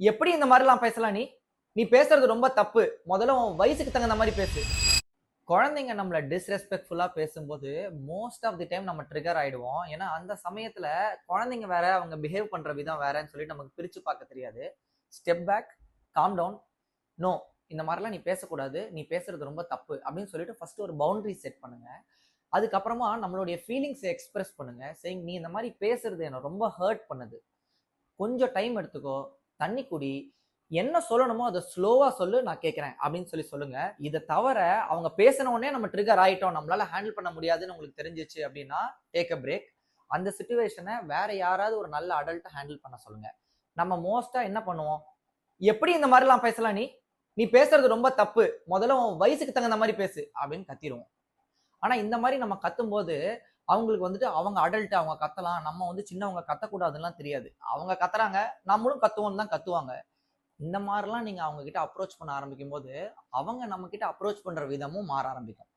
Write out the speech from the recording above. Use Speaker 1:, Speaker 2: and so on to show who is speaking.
Speaker 1: எப்படி இந்த மாதிரிலாம் பேசலாம் நீ? நீ பேசுறது ரொம்ப தப்பு. முதல்ல உன் வயசுக்கு தகுந்த மாரி பேசு. குழந்தைங்க நம்மள டிஸ்ரெஸ்பெக்ட்ஃபுல்லா பேசும்போது, மோஸ்ட் ஆஃப் தி டைம் நம்ம ட்ரிகர் ஆயிடுவோம். ஏன்னா, அந்த சமயத்துல குழந்தைங்க வேற, அவங்க பிஹேவ் பண்ற விதம் வேறன்னு சொல்லிட்டு நமக்கு பிரிச்சு பார்க்க தெரியாது. Step back, calm down, no. இந்த மாரிலாம் நீ பேசக்கூடாது. நீ பேசுறது ரொம்ப தப்பு. அப்படின்னு சொல்லிட்டு ஃபர்ஸ்ட் ஒரு பவுண்டரி செட் பண்ணுங்க. அதுக்கப்புறமா நம்மளுடைய ஃபீலிங்ஸ எக்ஸ்பிரஸ் பண்ணுங்க. சேயிங் நீ இந்த மாரி பேசுறது என்ன ரொம்ப ஹர்ட் பண்ணுது. கொஞ்சம் டைம் எடுத்துக்கோ, தண்ணி குடி, என்ன சொல்லணுமோ அத ஸ்லோவா சொல்லு, நான் கேட்கிறேன் அப்படின்னு சொல்லுங்க. இத தவிர அவங்க பேசின உடனே நம்ம ட்ரிகர் ஆயிட்டோம், நம்மளால ஹேண்டில் பண்ண முடியாதுன்னு உங்களுக்கு தெரிஞ்சிச்சு அப்படின்னா டேக் அ பிரேக். அந்த சிச்சுவேஷனை வேற யாராவது ஒரு நல்ல அடல்ட் ஹேண்டில் பண்ண சொல்லுங்க. நம்ம மோஸ்டா என்ன பண்ணுவோம்? எப்படி இந்த மாதிரிலாம் பேசலாம் நீ? நீ பேசுறது ரொம்ப தப்பு. முதல்ல உன் வயசுக்கு தகுந்த மாதிரி பேசு அப்படின்னு கத்திருவோம். ஆனா இந்த மாதிரி நம்ம கத்தும்போது அவங்களுக்கு வந்துட்டு அவங்க அடல்ட், அவங்க கத்தலாம், நம்ம வந்து சின்னவங்க கத்தக்கூடாதுலாம் தெரியாது. அவங்க கத்துறாங்க, நம்மளும் கத்துவோம்னு தான் கத்துவாங்க. இந்த மாதிரிலாம் நீங்க அவங்க கிட்ட அப்ரோச் பண்ண ஆரம்பிக்கும் போது அவங்க நம்ம கிட்ட அப்ரோச் பண்ற விதமும் மாற ஆரம்பிக்கும்.